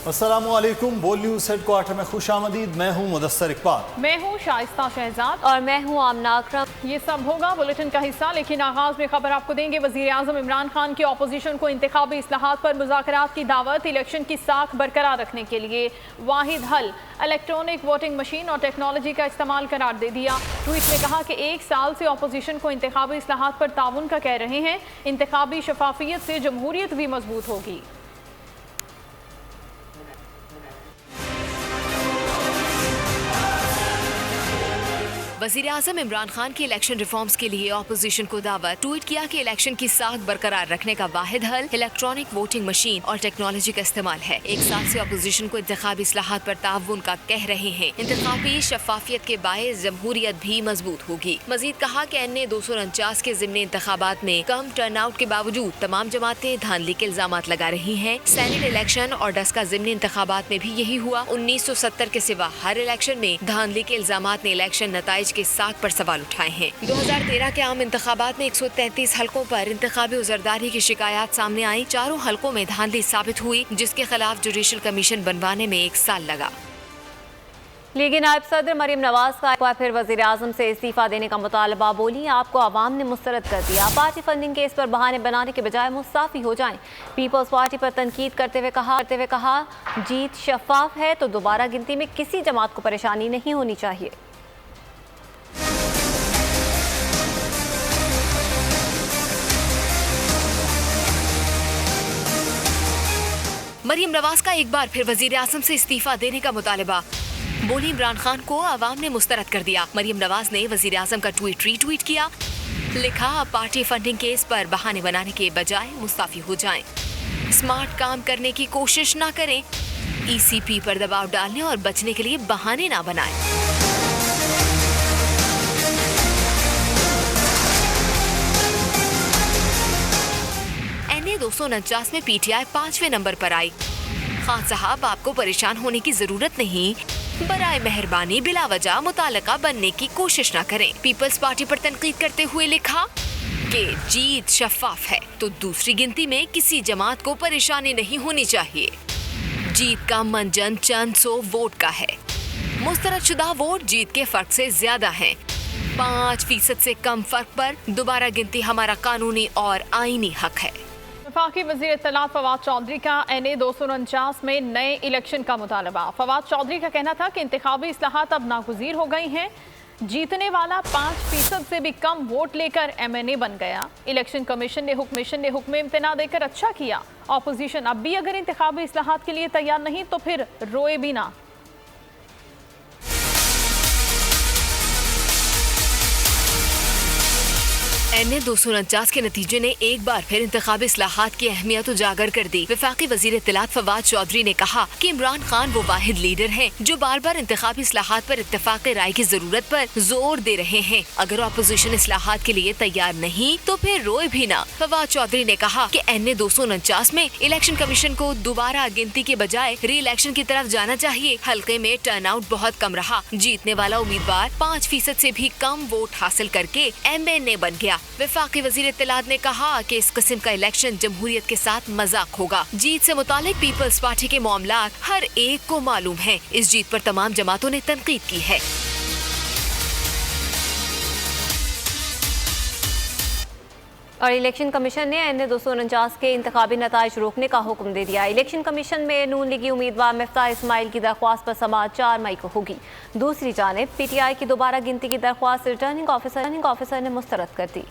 अस्सलामुअलैकुम। बोल news headquarter में खुशामदीद। मैं हूँ मुदस्सर इकबाल। मैं हूँ शाइस्ता शहजाद और मैं हूँ आमना अकरम। ये सब होगा बुलेटिन का हिस्सा, लेकिन आगाज में खबर आपको देंगे। वजीर आजम इमरान खान की अपोजिशन को इंतखाबी इस्लाहात पर मुज़ाकरात की दावत। इलेक्शन की साख बरकरार रखने के लिए वाहिद हल इलेक्ट्रॉनिक वोटिंग मशीन और टेक्नोलॉजी का इस्तेमाल करार दे दिया। ट्वीट में कहा कि 1 साल से अपोजिशन को इंतखाबी इस्लाहात पर ताउन का कह रहे हैं। इंतखाबी शफाफियत से जमहूरियत भी मजबूत होगी। वज़ीर आज़म इमरान खान की इलेक्शन रिफॉर्म्स के लिए ऑपोजिशन को दावत। ट्वीट किया कि इलेक्शन की साख बरकरार रखने का वाहिद हल इलेक्ट्रॉनिक वोटिंग मशीन और टेक्नोलॉजी का इस्तेमाल है। 1 साल से ऑपोजिशन को इंतखाबी इस्लाहात पर ताउन का कह रहे हैं। इंतखाबी शफाफियत के बायस जमहूरियत भी मजबूत होगी। मजीद कहा कि NA 249 के ज़िमनी इंतखाबात में कम टर्न आउट के बावजूद तमाम जमातें धांधली के इल्जाम लगा रही हैं। सेनेट इलेक्शन और डस्का ज़िमनी इंतखाबात में भी यही हुआ। 1970 के सिवा हर इलेक्शन में धांधली के इल्जाम ने इलेक्शन नताइज के साख पर सवाल उठाए हैं। 2013 के आम इंतखाबात में 133 हलकों पर इंतखाबी उजरदारी की शिकायत सामने आई। 4 हलकों में धांधली साबित हुई, जिसके खिलाफ जुडिशल कमीशन बनवाने में 1 साल लगा। लीगी नायब सदर मरीम नवाज का एक बार फिर वजीर आजम से इस्तीफा देने का मुतालबा। बोली, आपको आवाम ने मुस्तरद कर दिया। पार्टी फंडिंग केस पर बहाने बनाने के बजाय मुस्ताफी हो जाएं। पीपल्स पार्टी पर तनकीद करते हुए कहा जीत शफाफ है तो दोबारा गिनती में किसी जमात को परेशानी नहीं होनी चाहिए। मरीम नवाज का एक बार फिर वजीर आजम से इस्तीफा देने का मुतालबा। बोली, इमरान खान को आवाम ने मुस्तरद कर दिया। मरीम नवाज ने वजीर आजम का ट्वीट रीट्वीट किया। लिखा, अब पार्टी फंडिंग केस पर बहाने बनाने के बजाय मुस्ताफी हो जाएं। स्मार्ट काम करने की कोशिश ना करें। ECP पर दबाव डालने और बचने के लिए बहाने ना बनाएं। NA 249 में PTI 5वें नंबर पर आई। खान साहब, आपको परेशान होने की जरूरत नहीं। बराए मेहरबानी बिला वजह मुतालका बनने की कोशिश न करें। पीपल्स पार्टी पर तनकीद करते हुए लिखा कि जीत शफाफ है तो दूसरी गिनती में किसी जमात को परेशानी नहीं होनी चाहिए। जीत का मंजन चंद 100 वोट का है। मुस्तरद शुदा वोट जीत के फर्क से ज्यादा हैं। 5% से कम फर्क पर दोबारा गिनती हमारा कानूनी और आईनी हक है। वफाकी वज़ीर इत्तलात फवाद चौधरी का NA 249 में नए इलेक्शन का मुतालबा। फवाद चौधरी का कहना था कि इंतखाबी इस्लाहात अब नागुज़ीर हो गई हैं। जीतने वाला 5% से भी कम वोट लेकर MNA बन गया। इलेक्शन कमीशन ने हुक्म इम्तना देकर अच्छा किया। ऑपोजिशन अब भी अगर इंतखाबी इस्लाहात के लिए तैयार नहीं तो फिर रोए भी ना। NA 249 के नतीजे ने एक बार फिर इंतखाबी इस्लाहात की अहमियत उजागर कर दी। वफाकी वजीर इत्तलात फवाद चौधरी ने कहा कि इमरान खान वो वाहिद लीडर हैं जो बार बार इंतखाबी इस्लाहात पर इत्तेफाक राय की जरूरत पर जोर दे रहे हैं। अगर अपोजिशन इस्लाहात के लिए तैयार नहीं तो फिर रोए भी ना। फवाद चौधरी ने कहा कि NA 249 में इलेक्शन कमीशन को दोबारा गिनती के बजाय री इलेक्शन की तरफ जाना चाहिए। हल्के में टर्न आउट बहुत कम रहा। जीतने वाला उम्मीदवार 5% से भी कम वोट हासिल करके MNA बन गया। वफाकी वजीर इत्तलात ने कहा कि इस किस्म का इलेक्शन जमहूरियत के साथ मजाक होगा। जीत से मुतालिक पीपल्स पार्टी के मामलात हर एक को मालूम है। इस जीत पर तमाम जमातों ने तनकीद की है। और इलेक्शन कमीशन ने NA 249 के इंतखाबी नताइज रोकने का हुक्म दे दिया। इलेक्शन कमीशन में नून लीगी उम्मीदवार मिफ्ताह इस्माइल की दरख्वास्त पर समाअत 4 मई को होगी। दूसरी जानिब PTI की दोबारा गिनती की दरख्वास्त रिटर्निंग ऑफिसर ने मुस्तरद कर दी।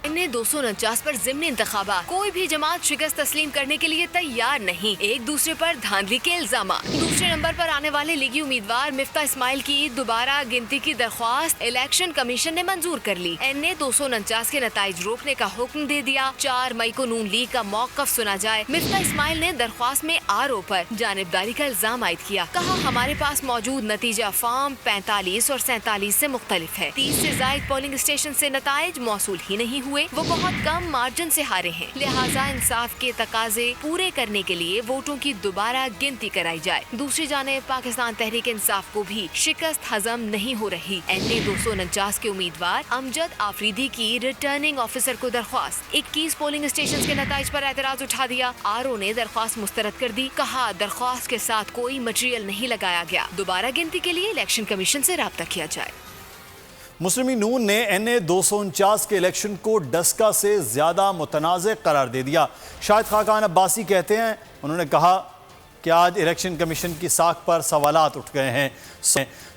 NA 249 पर ज़िमनी इंतखाबात। कोई भी जमात शिकस्त तस्लीम करने के लिए तैयार नहीं। एक दूसरे पर धांधली के इल्जाम। दूसरे नंबर पर आने वाले लीगी उम्मीदवार मिफ्ताह इस्माइल की दोबारा गिनती की दरख्वास्त इलेक्शन कमीशन ने मंजूर कर ली। NA 249 के नताइज रोकने का हुक्म दे दिया। 4 मई को नून लीग का मौक़िफ़ सुना जाए। मिफ्ताह इस्माइल ने दरख्वास्त में RO पर जानिबदारी का इल्जाम आयद किया। कहा, हमारे पास मौजूद नतीजा फॉर्म 45 और 47 से मुख्तलिफ है। 30 से ज़ायद पोलिंग स्टेशन से नताइज मौसूल ही नहीं हुए। हुए वो बहुत कम मार्जिन से हारे हैं। लिहाजा इंसाफ के तकाजे पूरे करने के लिए वोटों की दोबारा गिनती कराई जाए। दूसरी जानिब पाकिस्तान तहरीक इंसाफ को भी शिकस्त हजम नहीं हो रही। NA 249 के उम्मीदवार अमजद आफरीदी की रिटर्निंग ऑफिसर को दरख्वास्त। 21 पोलिंग स्टेशन के नताइज पर एतराज उठा दिया। RO ने दरख्वास्त मुस्तरद कर दी। कहा दरख्वास्त के साथ कोई मटेरियल नहीं लगाया गया। दोबारा गिनती के लिए इलेक्शन कमीशन से राब्ता किया जाए। मुस्लिम नून ने NA 249 के इलेक्शन को डस्का से ज्यादा मुतनाज़ करार दे दिया। शाहिद खाकान अब्बासी कहते हैं, उन्होंने कहा कि आज इलेक्शन कमीशन की साख पर सवालात उठ गए हैं।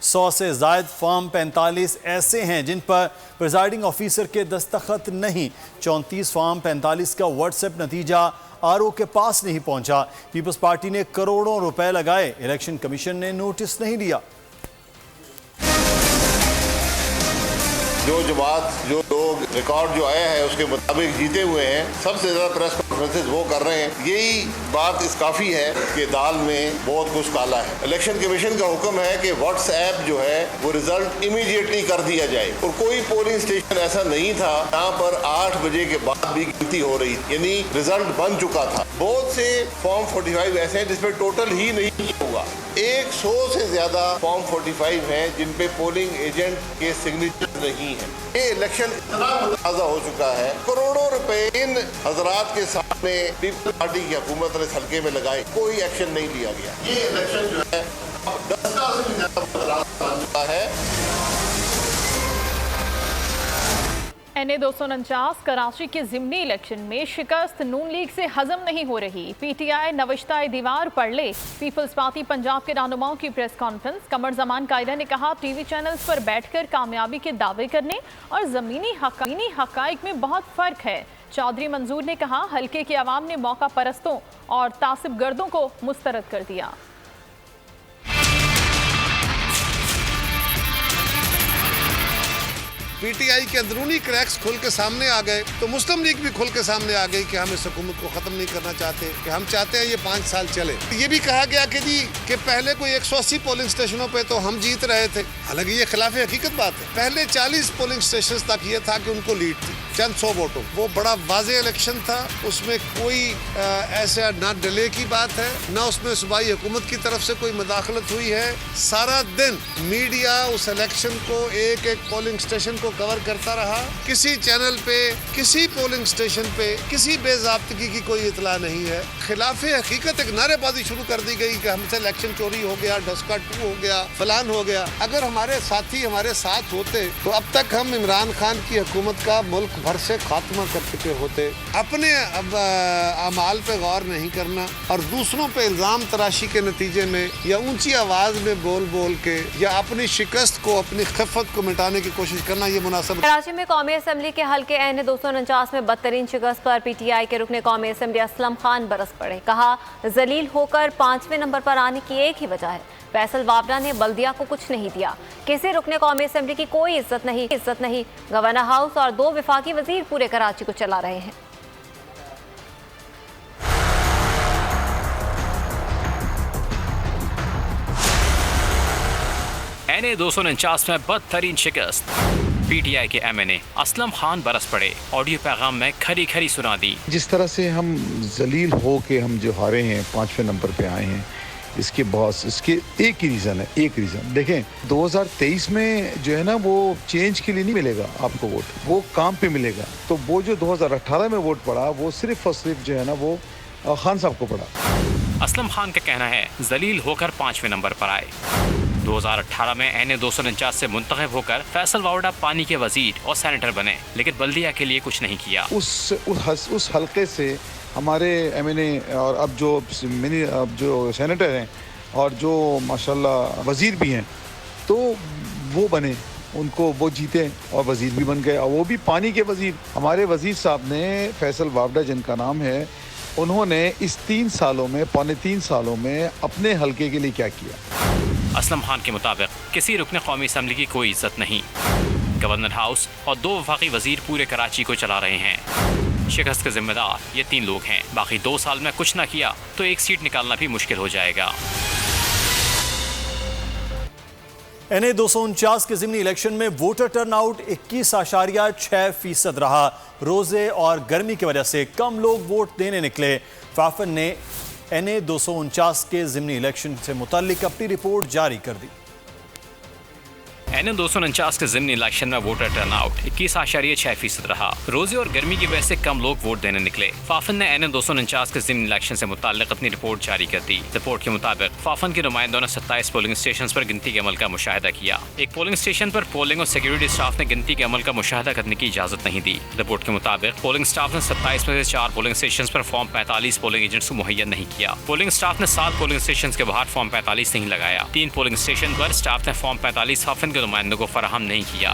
100 से ज़ायद फॉर्म 45 ऐसे हैं जिन पर प्रिजाइडिंग ऑफिसर के दस्तखत नहीं। 34 फॉर्म 45 का व्हाट्सएप नतीजा RO के पास नहीं पहुंचा। पीपल्स पार्टी ने करोड़ों रुपए लगाए, इलेक्शन कमीशन ने नोटिस नहीं लिया। जो जमात जो लोग रिकॉर्ड जो आया है उसके मुताबिक जीते हुए हैं, सबसे ज़्यादा प्रेस कॉन्फ्रेंसेज वो कर रहे हैं। यही बात इस काफ़ी है कि दाल में बहुत कुछ काला है। इलेक्शन कमीशन का हुक्म है कि व्हाट्सएप जो है वो रिजल्ट इमीडिएटली कर दिया जाए। और कोई पोलिंग स्टेशन ऐसा नहीं था जहाँ पर 8 बजे के बाद भी गिनती हो रही, यानी रिजल्ट बन चुका था। बहुत से फॉर्म 45 ऐसे हैं जिसपे टोटल ही नहीं होगा। 100 से ज्यादा फॉर्म 45 हैं जिन पे पोलिंग एजेंट के सिग्नेचर नहीं है। ये इलेक्शन इतना मुताजा हो चुका है, करोड़ों रुपए इन हजरात के सामने पीपल पार्टी की हुकूमत ने हल्के में लगाए, कोई एक्शन नहीं लिया गया। ये इलेक्शन जो है 10 से भी ज्यादा बदलाव चुका है। NA 249 कराची के ज़िमनी इलेक्शन में शिकस्त नून लीग से हजम नहीं हो रही। PTI नविश्ता दीवार पढ़ ले। पीपल्स पार्टी पंजाब के रहनुमाओं की प्रेस कॉन्फ्रेंस। कमर जमान कायदा ने कहा TV चैनल्स पर बैठकर कामयाबी के दावे करने और ज़मीनी हक़ाइक़ में बहुत फ़र्क है। चौधरी मंजूर ने कहा हल्के के अवाम ने मौका परस्तों और तासिब गर्दों को मुस्तरद कर दिया। PTI के अंदरूनी क्रैक्स खुल के सामने आ गए तो मुस्लिम लीग भी खुल के सामने आ गई कि हम इस हुकूमत को ख़त्म नहीं करना चाहते, कि हम चाहते हैं ये 5 साल चले। ये भी कहा गया कि जी कि पहले कोई 180 पोलिंग स्टेशनों पे तो हम जीत रहे थे, हालांकि ये खिलाफ हकीकत बात है। पहले 40 पोलिंग स्टेशन तक ये था कि उनको लीड थी चंद 100 वोटों। वो बड़ा वाज़ेह इलेक्शन था, उसमें कोई ऐसा ना डिले की बात है, ना उसमें सूबाई हुकूमत की तरफ से कोई मुदाखलत हुई है। सारा दिन मीडिया उस इलेक्शन को एक एक पोलिंग स्टेशन को कवर करता रहा। किसी चैनल पे, किसी पोलिंग स्टेशन पे किसी बेज़ाब्तगी की कोई इतला नहीं है। खिलाफ हकीकत एक नारेबाजी शुरू कर दी गई कि हमसे इलेक्शन चोरी हो गया, डस्का 2 हो गया, फलान हो गया। अगर हमारे साथी हमारे साथ होते तो अब तक हम इमरान खान की हुकूमत का मुल्क भर से खात्मा कर चुके होते। अपने अमाल पे गौर नहीं करना और दूसरों पे इल्ज़ाम तराशी के नतीजे में या ऊंची आवाज़ में बोल बोल के या अपनी शिकस्त को, अपनी खिफ़त को मिटाने की कोशिश करना, ये मुनासिब। कराची में कौमी असम्बली के हल्के NA 249 में बदतरीन शिकस्त पर PTI के रुकने कौमी असम्बली असलम खान बरस पड़े। कहा जलील होकर 5वें नंबर पर आने की एक ही वजह है, फैसल वावड़ा ने बल्दिया को कुछ नहीं दिया। किसी रुकने कौमी असम्बली की कोई इज्जत नहीं। गवर्नर हाउस और 2 वफाकी वजीर पूरे कराची को चला रहे हैं। NA 249 में बदतरीन शिकस्त, PTI के MNA असलम खान बरस पड़े। ऑडियो पैगाम में खरी खरी सुना दी। जिस तरह से हम जलील हो के हम जो हारे हैं, 5वें नंबर पे आए हैं, इसके एक ही रीज़न है। एक रीज़न देखें, 2023 में जो है ना वो चेंज के लिए नहीं मिलेगा आपको वोट, वो काम पे मिलेगा। तो वो जो 2018 में वोट पड़ा वो सिर्फ और सिर्फ जो है ना वो खान साहब को पड़ा। असलम खान का कहना है जलील होकर 5वें नंबर पर आए। 2018 में NA 249 से मुंतखब होकर फैसल वावड़ा पानी के वजीर और सेनेटर बने, लेकिन बल्दिया के लिए कुछ नहीं किया। उस हल्के से हमारे MNA और अब जो सेनेटर हैं और जो माशाल्लाह वजीर भी हैं, तो वो बने, उनको वो जीते और वजीर भी बन गए, और वो भी पानी के वजीर। हमारे वजीर साहब ने, फैसल वावड़ा जिनका नाम है, उन्होंने इस 3 सालों में, पौने 3 सालों में अपने हल्के के लिए क्या किया। असलम खान के मुताबिक किसी रुकने कौमी असम्बली की कोई इज्जत नहीं। गवर्नर हाउस और 2 वफाकी वजीर पूरे कराची को चला रहे हैं। शिकस्त के जिम्मेदार ये 3 लोग हैं। बाकी 2 साल में कुछ ना किया तो 1 सीट निकालना भी मुश्किल हो जाएगा। NA 249 के ज़िमनी इलेक्शन में वोटर टर्नआउट 21.6% रहा। रोज़े और गर्मी की वजह से कम लोग वोट देने निकले। फाफन ने NA 249 के ज़िमनी इलेक्शन से मुताल्लिक अपनी रिपोर्ट जारी कर दी। NA 249 के ज़िमनी इलेक्शन में वोटर टर्नआउट 21.6% रहा। रोजे और गर्मी की वजह से कम लोग वोट देने निकले। फाफन ने NA 249 के ज़िमनी इलेक्शन से मुताल्लिक अपनी रिपोर्ट जारी कर दी। रिपोर्ट के मुताबिक फाफन के नुमाइंदों ने 27 पोलिंग स्टेशन पर गिनती के अमल का मुशाहिदा किया। एक पोलिंग स्टेशन पर पोलिंग और सिक्योरिटी स्टाफ ने गिनती के अमल का मुशाहिदा करने की इजाजत नहीं दी। रिपोर्ट के मुताबिक पोलिंग स्टाफ ने 27 में से 4 पोलिंग स्टेशन पर फॉर्म 45 पोलिंग एजेंट्स को मुहैया नहीं किया। पोलिंग स्टाफ ने 7 पोलिंग स्टेशन के बाहर फॉर्म 45 नहीं लगाया। 3 पोलिंग स्टेशन पर स्टाफ ने फॉर्म 45 फाफन के नुमाइंदों को फराहम नहीं किया।